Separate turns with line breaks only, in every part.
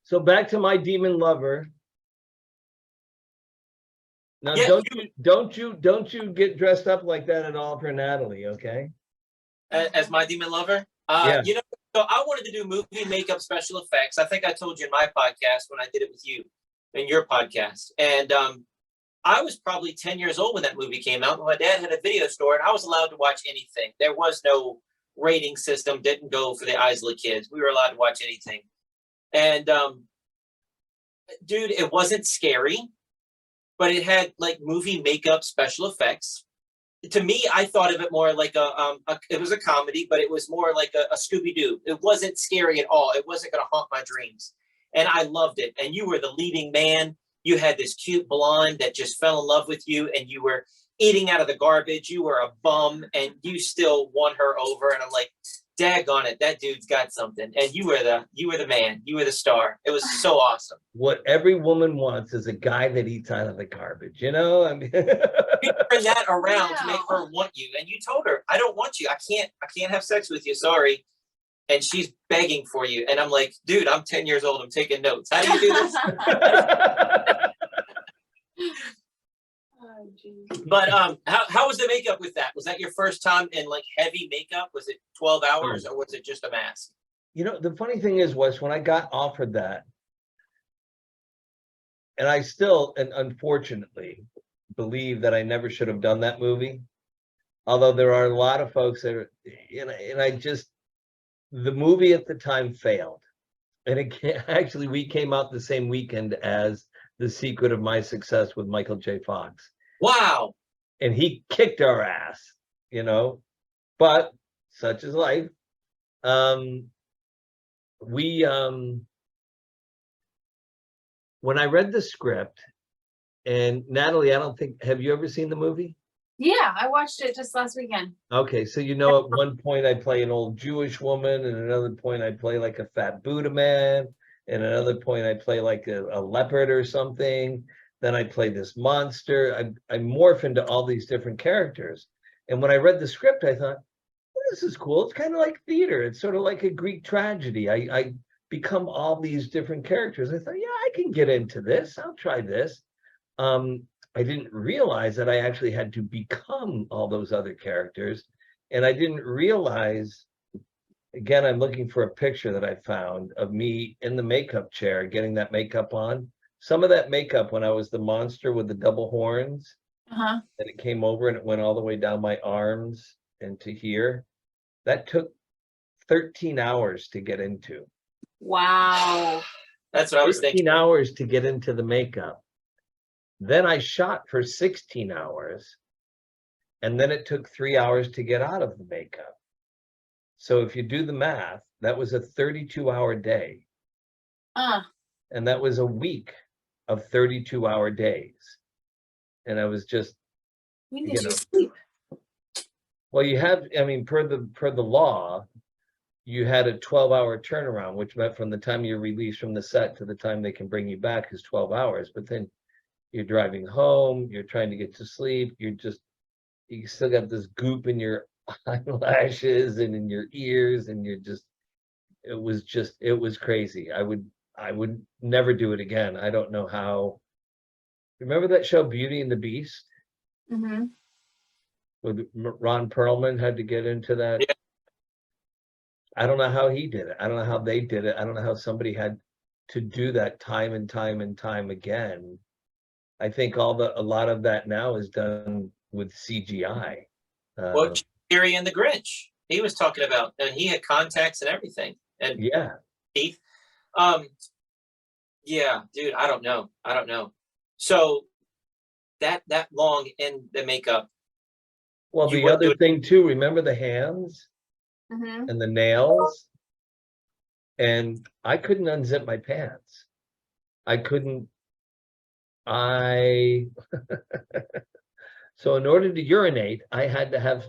So back to My Demon Lover. Now,
Yeah,
don't you get dressed up like that at all for Natalie, okay?
As My Demon Lover?
Yeah.
You know, so I wanted to do movie makeup special effects. I think I told you in my podcast when I did it with you in your podcast. And I was probably 10 years old when that movie came out. My dad had a video store and I was allowed to watch anything. There was no rating system, didn't go for the Iseli kids. We were allowed to watch anything. And dude, it wasn't scary, but it had like movie makeup special effects. To me, I thought of it more like it was a comedy, but it was more like a Scooby-Doo. It wasn't scary at all. It wasn't going to haunt my dreams. And I loved it. And you were the leading man. You had this cute blonde that just fell in love with you, and you were eating out of the garbage. You were a bum, and you still won her over. And I'm like, daggone it, that dude's got something. And you were the man. You were the star. It was so awesome.
What every woman wants is a guy that eats out of the garbage, you know? I mean,
You turn that around to make her want you, and you told her, I don't want you. I can't have sex with you. Sorry. And she's begging for you. And I'm like, dude, I'm 10 years old. I'm taking notes. How do you do this?
Oh, geez.
But how was the makeup with that? Was that your first time in like heavy makeup? Was it 12 hours or was it just a mask?
you know, the funny thing is, Wes, when I got offered that, and I still, and unfortunately, believe that I never should have done that movie. Although there are a lot of folks that are, and I just, the movie at the time failed. And it actually, we came out the same weekend as The Secret of My Success with Michael J. Fox.
Wow.
And he kicked our ass, you know, but such is life. When I read the script, and Natalie, I don't think, have you ever seen the movie?
Yeah, I watched it just last weekend.
Okay, so you know, at one point I play an old Jewish woman, and another point I play like a fat Buddha man, and another point I play like a leopard or something. Then I play this monster. I morph into all these different characters. And when I read the script, I thought, well, this is cool. It's kind of like theater. It's sort of like a Greek tragedy. I become all these different characters. I thought, yeah, I can get into this. I'll try this. I didn't realize that I actually had to become all those other characters. And I didn't realize, again, I'm looking for a picture that I found of me in the makeup chair, getting that makeup on. Some of that makeup when I was the monster with the double horns, and it came over and it went all the way down my arms and to here. That took 13 hours to get into.
Wow.
That's what I was
13
thinking.
hours to get into the makeup. Then I shot for 16 hours, and then it took 3 hours to get out of the makeup. So if you do the math, that was a 32-hour day. And that was a week of 32-hour days. And I was just,
When did you sleep?
well, you have, I mean, per the law, you had a 12-hour turnaround, which meant from the time you're released from the set to the time they can bring you back is 12 hours. But then you're driving home, you're trying to get to sleep, you still got this goop in your eyelashes and in your ears, and it was crazy. I would never do it again. I don't know how. Remember that show Beauty and the Beast? With Ron Perlman had to get into that.
Yeah.
I don't know how he did it. I don't know how they did it. I don't know how somebody had to do that time and time and time again. I think a lot of that now is done with CGI.
Well, Jerry and the Grinch, he was talking about, and he had contacts and everything. And
yeah,
teeth. Yeah, dude, I don't know. So that long in the makeup.
Well, the other thing too, remember the hands and the nails? And I couldn't unzip my pants. I couldn't. So in order to urinate, I had to have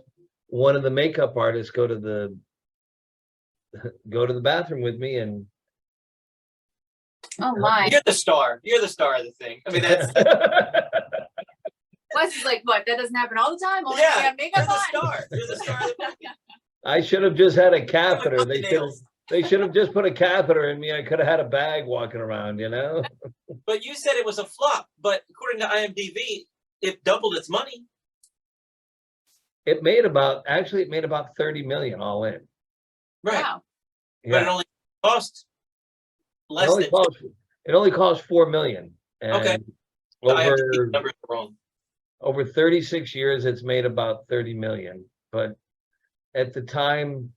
one of the makeup artists go to the bathroom with me. And
oh my,
you're the star of the thing. I mean, that's
Wes is like, what, that doesn't happen all the time? Only
yeah,
makeup
you're the
on?
star. You're the star of the movie.
I should have just had a catheter. They They should have just put a catheter in me. I could have had a bag walking around, you know?
But you said it was a flop, but according to IMDb, it doubled its money.
It made about 30 million all in.
Right.
Wow.
But it
Yeah.
only cost
It
less
only
than
cost 4 million. And
Okay. The IMDb
over
numbers are wrong.
over 36 years, it's made about 30 million. But at the time,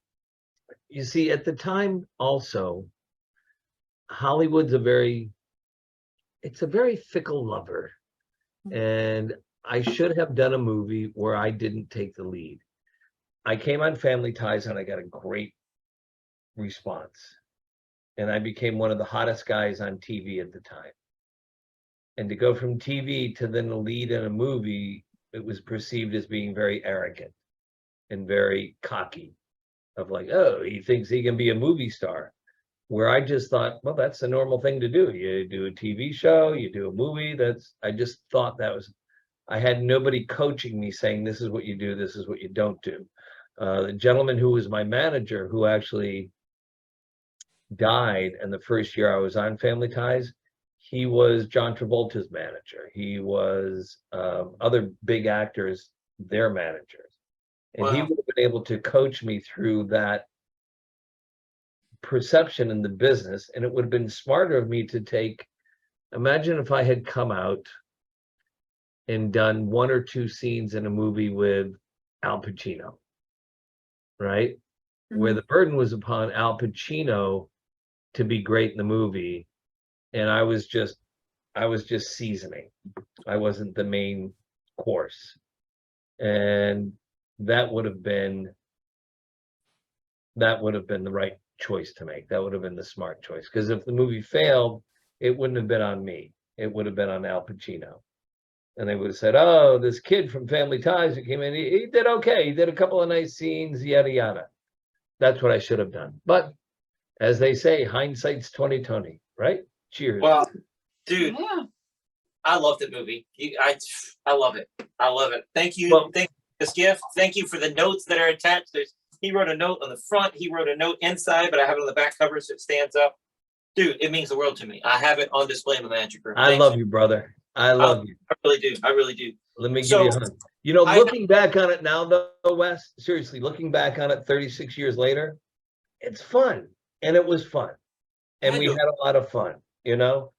you see, at the time also, Hollywood's a very fickle lover. And I should have done a movie where I didn't take the lead. I came on Family Ties and I got a great response. And I became one of the hottest guys on TV at the time. And to go from TV to then the lead in a movie, it was perceived as being very arrogant and very cocky, of like, oh, he thinks he can be a movie star. Where I just thought, well, that's the normal thing to do. You do a TV show, you do a movie. I just thought I had nobody coaching me saying, this is what you do, this is what you don't do. The gentleman who was my manager, who actually died in the first year I was on Family Ties, he was John Travolta's manager. He was other big actors, their managers. And he
Wow.
would have been able to coach me through that perception in the business. And it would have been smarter of me to imagine if I had come out and done 1 or 2 scenes in a movie with Al Pacino, right? Where the burden was upon Al Pacino to be great in the movie. And I was just seasoning. I wasn't the main course. And that would have been the right choice to make. That would have been the smart choice. Because if the movie failed, it wouldn't have been on me. It would have been on Al Pacino. And they would have said, oh, this kid from Family Ties who came in, he did okay. He did a couple of nice scenes, yada, yada. That's what I should have done. But as they say, hindsight's 20/20, right? Cheers.
Well, dude,
Yeah.
I love the movie. I love it. I love it. Thank you.
Well-
Thank you for this gift. Thank you for the notes that are attached. He wrote a note on the front. He wrote a note inside, but I have it on the back cover so it stands up. Dude, it means the world to me. I have it on display in the magic room.
I
Thanks.
love you, brother. I love you.
I really do. I really do.
Let me give
So,
you a hug. You know,
I-
looking back on it now, though, Wes, seriously, looking back on it 36 years later, it's fun. And it was fun. And we had a lot of fun, you know?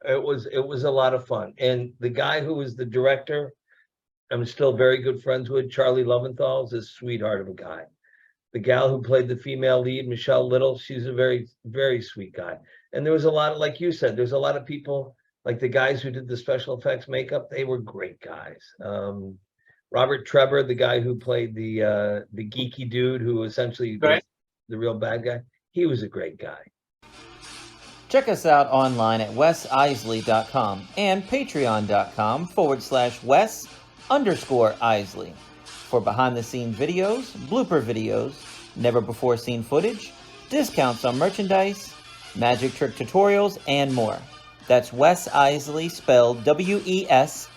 It was a lot of fun. And the guy who was the director, I'm still very good friends with, Charlie Loventhal, is a sweetheart of a guy. The gal who played the female lead, Michelle Little, she's a very, very sweet guy. And there was a lot of, like you said, there's a lot of people, like the guys who did the special effects makeup, they were great guys. Robert Trevor, the guy who played the geeky dude who essentially was the real bad guy, he was a great guy.
Check us out online at wesisley.com and patreon.com/Wes_Isley for behind-the-scenes videos, blooper videos, never-before-seen footage, discounts on merchandise, magic trick tutorials, and more. That's Wes Iseli, spelled WESISELI.